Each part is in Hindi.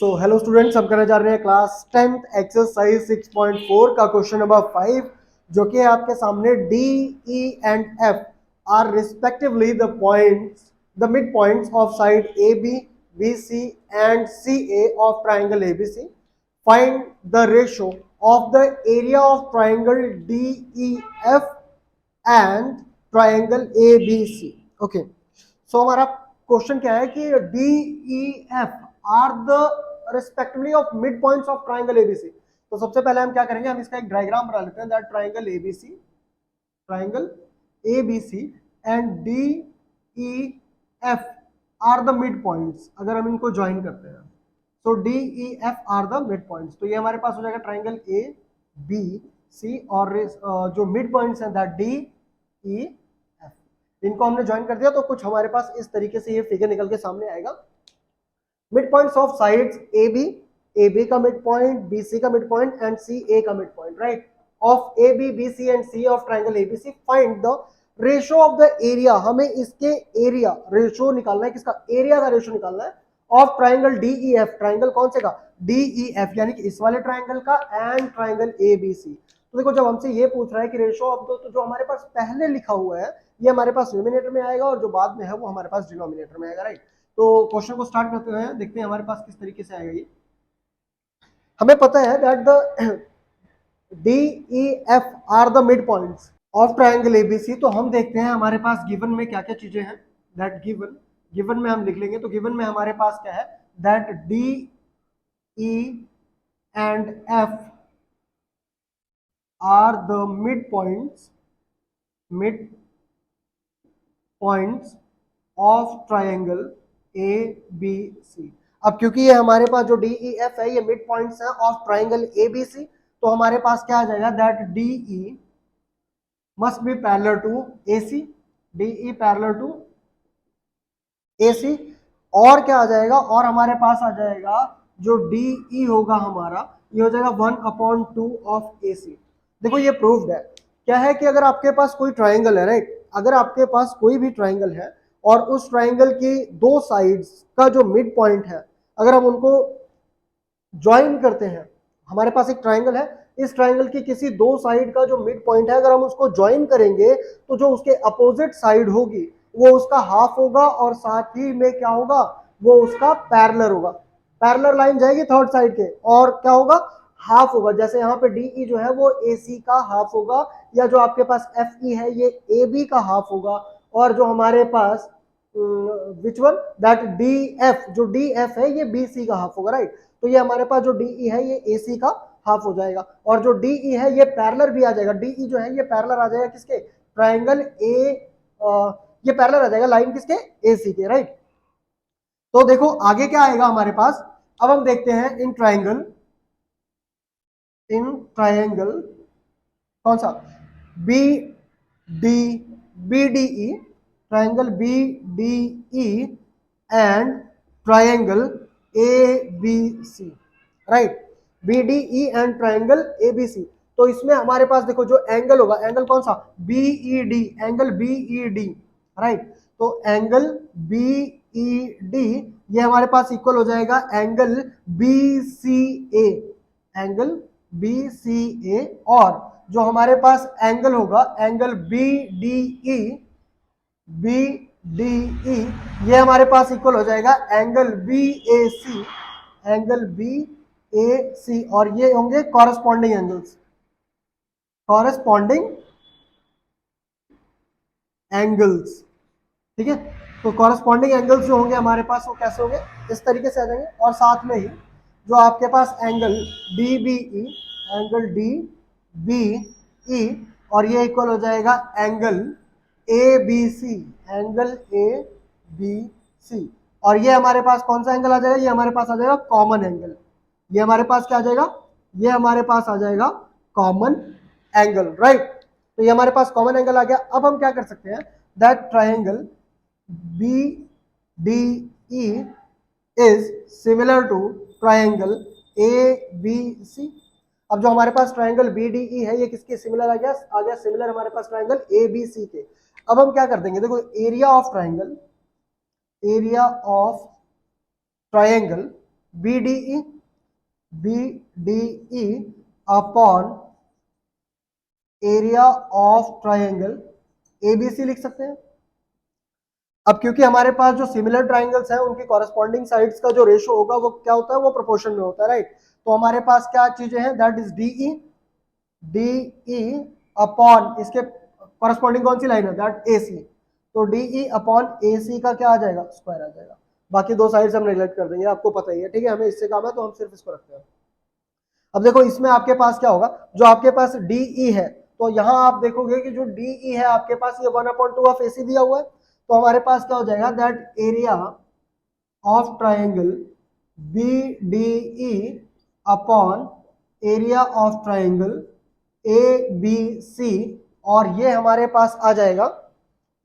हेलो स्टूडेंट्स, हम करने जा रहे हैं क्लास 10th एक्सरसाइज 6.4 का क्वेश्चन नंबर 5, जो कि आपके सामने D, E and F are respectively the mid points of side A B, B C and C A of triangle A B C. Find the ratio of the area of triangle D E F and triangle A B C. Okay, so हमारा क्वेश्चन क्या है कि D E F are the respectively of mid points of triangle ABC. तो सबसे पहले हम क्या करेंगे, हम इसका एक डायग्राम बना लेते हैं. That triangle ABC and D E F are the mid points. अगर हम इनको ज्वाइन करते हैं तो D E F are the mid points. तो ये हमारे पास हो जाएगा ट्राइंगल ए बी सी और जो मिड पॉइंट्स हैं दैट डी ई एफ. इनको हमने ज्वाइन कर दिया तो कुछ हमारे पास इस तरीके से ये फिगर निकल के सामने आएगा. Mid points of sides A B का मिड पॉइंट, बी सी का mid point and C A का mid point, right, of A B C and C of triangle ABC. Find the ratio of the area. हमें इसके एरिया रेशो निकालना है, किसका एरिया का रेशो निकालना है, of triangle D E F. Triangle कौन से का, डी ई एफ, यानी कि इस वाले ट्राइंगल का and triangle A B C. तो देखो, जब हमसे ये पूछ रहा है कि रेशो ऑफ दो, तो जो हमारे पास पहले लिखा हुआ है ये हमारे पास न्यूमिनेटर में आएगा और जो बाद में है वो हमारे पास डिनोमिनेटर में आएगा, राइट. तो क्वेश्चन को स्टार्ट करते हैं, देखते हैं हमारे पास किस तरीके से आएगा ये. हमें पता है that the D E F are the mid points of triangle ABC. तो हम देखते हैं हमारे पास गिवन में क्या क्या चीजें हैं. दैट गिवन में हम लिख लेंगे. तो गिवन में हमारे पास क्या है, that D E and F are the mid points of triangle A B C. अब क्योंकि ये हमारे पास जो डी ई एफ है ये मिड पॉइंट्स है of triangle A B C, तो हमारे पास क्या आ जाएगा, that D E must be parallel to A C. D E parallel to A C. और क्या आ जाएगा, और हमारे पास आ जाएगा जो डी ई होगा हमारा, ये हो जाएगा 1/2 ऑफ ए सी. देखो ये प्रूव्ड है. क्या है कि अगर आपके पास कोई ट्राइंगल है, राइट, अगर आपके पास कोई भी ट्राइंगल है और उस ट्राइंगल की दो साइड्स का जो मिड पॉइंट है, अगर हम उनको ज्वाइन करते हैं, हमारे पास एक ट्राइंगल है, इस ट्राइंगल की किसी दो साइड का जो मिड पॉइंट है अगर हम उसको ज्वाइन करेंगे तो जो उसके अपोजिट साइड होगी वो उसका हाफ होगा और साथ ही में क्या होगा, वो उसका पैरेलल होगा. पैरेलल लाइन जाएगी थर्ड साइड के और क्या होगा, हाफ होगा. जैसे यहाँ पे डी ई जो है वो ए सी का हाफ होगा, या जो आपके पास एफ ई है ये ए बी का हाफ होगा, और जो हमारे पास which one, that D F, जो डी एफ है ये बी सी का हाफ होगा, राइट. तो ये हमारे पास जो डी ई है ये ए सी का हाफ हो जाएगा, और जो डी ई है ये पैरेलल भी आ जाएगा. डी ई जो है ये पैरेलल आ जाएगा किसके, ट्राइंगल ए, ये पैरेलल आ जाएगा लाइन किसके, ए सी के, राइट. तो देखो आगे क्या आएगा हमारे पास. अब हम देखते हैं इन ट्राइंगल कौन सा, B D E, triangle B D E and triangle A B C, right. B D E and triangle A B C. तो इसमें हमारे पास देखो जो एंगल होगा, एंगल कौन सा, B E D, angle B E D, right. तो एंगल बी ई डी ये हमारे पास इक्वल हो जाएगा angle B C A, angle B C A. और जो हमारे पास एंगल होगा, एंगल बी डी ई ये हमारे पास इक्वल हो जाएगा angle B A C, angle B A C. और ये होंगे कॉरेस्पॉन्डिंग एंगल्स, ठीक है. तो कॉरेस्पॉन्डिंग एंगल्स जो होंगे हमारे पास वो कैसे होंगे, इस तरीके से आ जाएंगे. और साथ में ही जो आपके पास angle D B E, angle D B E, और ये इक्वल हो जाएगा angle A B C, angle A B C. और ये हमारे पास कौन सा एंगल आ जाएगा, ये हमारे पास आ जाएगा कॉमन एंगल. ये हमारे पास क्या आ जाएगा, ये हमारे पास आ जाएगा कॉमन एंगल, राइट. तो ये हमारे पास कॉमन एंगल आ गया. अब हम क्या कर सकते हैं, that triangle B D E is similar to triangle A B C. अब जो हमारे पास ट्राइंगल बी डी ई है ये किसके सिमिलर आ गया सिमिलर हमारे पास ट्राइंगल ए बी सी के. अब हम क्या कर देंगे, देखो area of triangle B D E upon area of triangle ABC लिख सकते हैं। अब क्योंकि हमारे पास जो सिमिलर ट्राइंगल्स हैं उनकी कॉरेस्पॉन्डिंग साइड्स का जो रेशो होगा वो क्या होता है, वो प्रोपोर्शन में होता है, राइट। तो हमारे पास क्या चीजें हैं, that is D E upon इसके कॉरेस्पॉन्डिंग कौन सी लाइन है, दैट ए सी। तो डी अपॉन ए सी का क्या आ जाएगा, स्क्वायर आ जाएगा। बाकी दो साइड्स हम नेग्लेक्ट कर देंगे, आपको पता ही है, ठीक है, हमें इससे काम है तो हम सिर्फ इसको रखते हैं। अब देखो इसमें आपके पास क्या होगा, जो आपके पास डी है, तो यहां आप देखोगे कि जो डी है आपके पास ये 1/2 ऑफ ए सी दिया हुआ है। तो हमारे पास क्या हो जाएगा, that area of triangle B D E upon area of triangle A B C, और ये हमारे पास आ जाएगा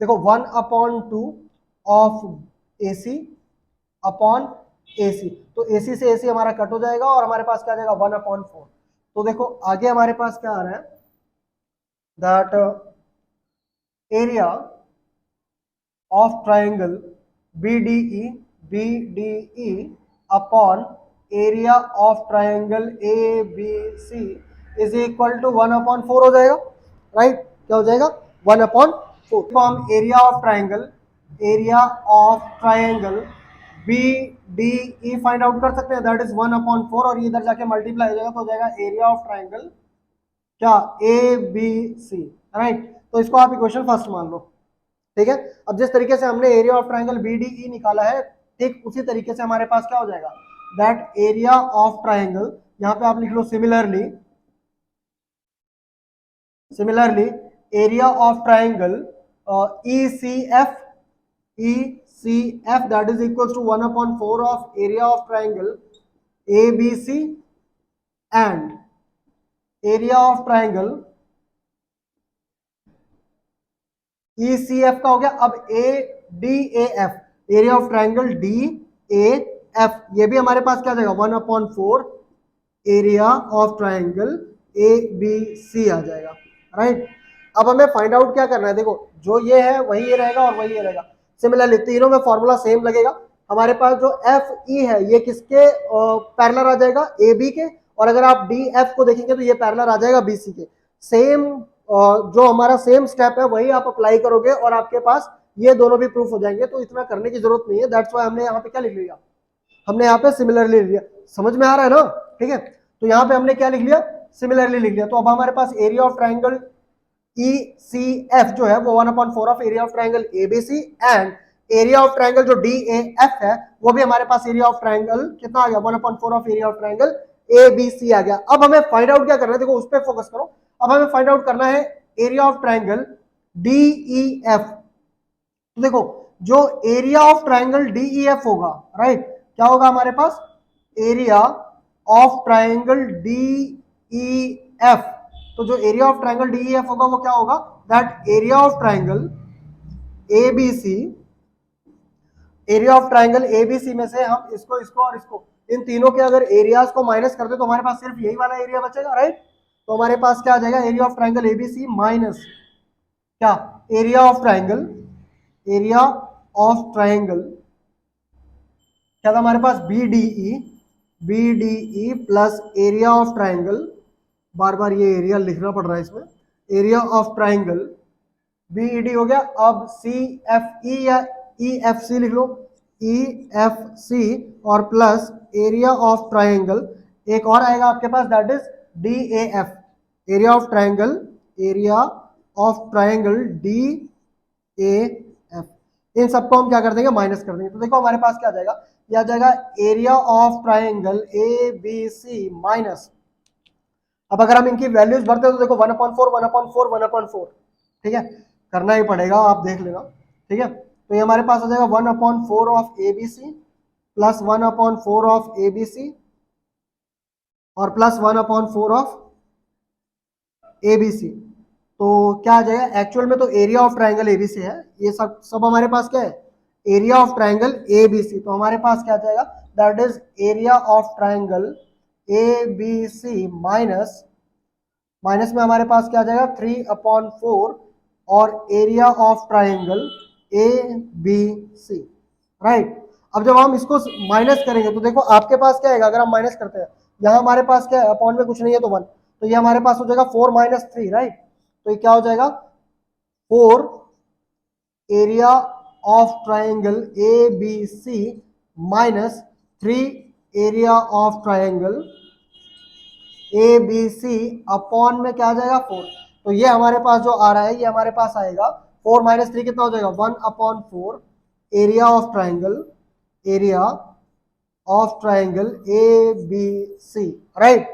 देखो 1/2 ऑफ ए सी अपॉन ए सी। तो ए सी से ए सी हमारा कट हो जाएगा और हमारे पास क्या आ जाएगा 1/4। तो देखो आगे हमारे पास क्या आ रहा है, that area of triangle B D E upon area of triangle A B C is equal to 1/4 हो जाएगा, राइट। क्या हो जाएगा 1/4। तो हम area of triangle B D E find out कर सकते हैं, दैट इज 1/4, और इधर जाके मल्टीप्लाई हो जाएगा तो हो जाएगा एरिया ऑफ ट्राइंगल क्या ए बी सी, राइट। तो इसको आप इक्वेशन फर्स्ट मान लो, ठीक है। अब जिस तरीके से हमने area of triangle B D E निकाला है, ठीक उसी तरीके से हमारे पास क्या हो जाएगा, दैट एरिया ऑफ ट्राइंगल, यहां पे आप लिख लो similarly area of triangle E C F that is equals to 1/4 of area of triangle ABC and area of triangle ECF का हो गया। अब ADAF area of triangle DAF, ये भी हमारे पास क्या आ जाएगा 1/4 एरिया ऑफ ट्राइंगल ABC आ जाएगा, राइट। अब हमें फाइंड आउट क्या करना है, देखो जो ये है वही ये रहेगा और वही ये रहेगा। सिमिलरली तीनों में फॉर्मूला सेम लगेगा। हमारे पास जो एफ ई है ये किसके पैरेलल आ जाएगा, ए बी के, और अगर आप डी एफ को देखेंगे तो ये पैरेलल आ जाएगा बी सी के। सेम जो हमारा सेम स्टेप है वही आप अप्लाई करोगे और आपके पास ये दोनों भी प्रूफ हो जाएंगे। तो इतना करने की जरूरत नहीं है, दैट्स व्हाई हमने यहाँ पे क्या लिख लिया, हमने यहाँ पे सिमिलरली लिख लिया। समझ में आ रहा है ना, ठीक है। तो यहाँ पे हमने क्या लिख लिया, सिमिलरली लिख लिया। तो अब हमारे पास एरिया ऑफ ट्राइंगल ECF जो है वो 1/4 of area of triangle ABC and area of triangle जो DAF है वो भी हमारे पास एरिया ऑफ ट्राइंगल कितना आ गया 1/4 of area of triangle ABC आ गया। अब हमें फाइंड आउट क्या करना है, देखो उस पर फोकस करो। अब हमें फाइंड आउट करना है एरिया ऑफ ट्राइंगल DEF। तो देखो जो एरिया ऑफ ट्राइंगल DEF होगा, राइट, क्या होगा हमारे पास एरिया ऑफ ट्राइंगल DEF। तो जो एरिया ऑफ ट्राइंगल DEF होगा वो क्या होगा, that area of triangle ABC, area of triangle ABC में से हम इसको और इसको इन तीनों के अगर एरियाज को माइनस कर दे तो हमारे पास सिर्फ यही वाला एरिया बचेगा, राइट। तो हमारे पास क्या आ जाएगा, area of triangle ABC minus क्या एरिया ऑफ ट्राइंगल क्या था हमारे पास BDE plus area of triangle, बार बार ये एरिया लिखना पड़ रहा है इसमें, एरिया ऑफ ट्राइंगल BED हो गया। अब CFE या EFC लिख लो, EFC और प्लस एरिया ऑफ ट्राइंगल एक और आएगा आपके पास, that is DAF, area of triangle DAF। इन सबको हम क्या कर देंगे, माइनस कर देंगे। तो देखो हमारे पास क्या आ जाएगा, यह आ जाएगा area of triangle ABC minus, अब अगर हम इनकी वैल्यूज भरते हैं तो देखो 1/4, ठीक है, करना ही पड़ेगा, आप देख लेना, ठीक है। तो ये हमारे पास आ जाएगा 1/4 of ABC plus 1/4 of ABC और प्लस 1/4 ऑफ ABC। तो क्या आ जाएगा, एक्चुअल में तो एरिया ऑफ ट्राइंगल ABC है, ये सब हमारे पास क्या है, एरिया ऑफ ट्राइंगल ABC। तो हमारे पास क्या आ जाएगा, that is area of triangle ABC minus में हमारे पास क्या आ जाएगा 3/4 और area of triangle ABC, right. अब जब हम इसको माइनस करेंगे तो देखो आपके पास क्या आएगा, अगर हम माइनस करते हैं, यहाँ हमारे पास क्या है, अपॉन में कुछ नहीं है तो 1, तो ये हमारे पास हो जाएगा 4 माइनस 3, राइट। तो ये क्या हो जाएगा, 4 area of triangle A B C minus 3 area of triangle A B C upon में क्या आ जाएगा 4। तो ये हमारे पास जो आ रहा है, ये हमारे पास आएगा 4 माइनस 3 कितना हो जाएगा, 1/4 area of triangle, area of triangle A B C, right.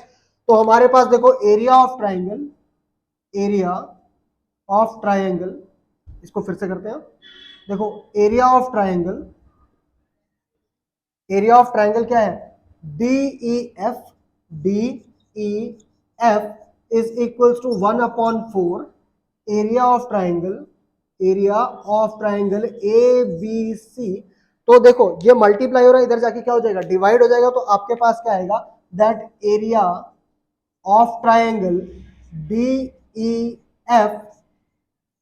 तो हमारे पास देखो area of triangle, area of triangle, इसको फिर से करते हैं, देखो area of triangle, area of triangle क्या है, D E F, D E F is equals to 1/4 area of triangle, area of triangle A B C. तो देखो ये मल्टीप्लाई हो रहा है, इधर जाके क्या हो जाएगा, डिवाइड हो जाएगा, तो आपके पास क्या आएगा, that area of triangle D E F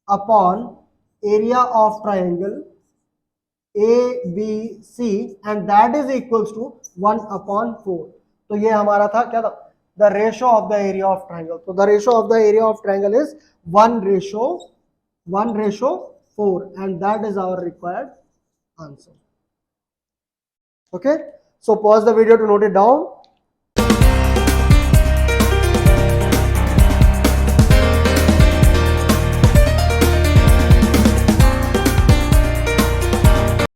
upon area of triangle A B C and that is equals to 1/4। तो ये हमारा था क्या था, the ratio of the area of triangle. तो the ratio of the area of triangle is 1:4 and that is our required answer. Okay, so pause the video to note it down.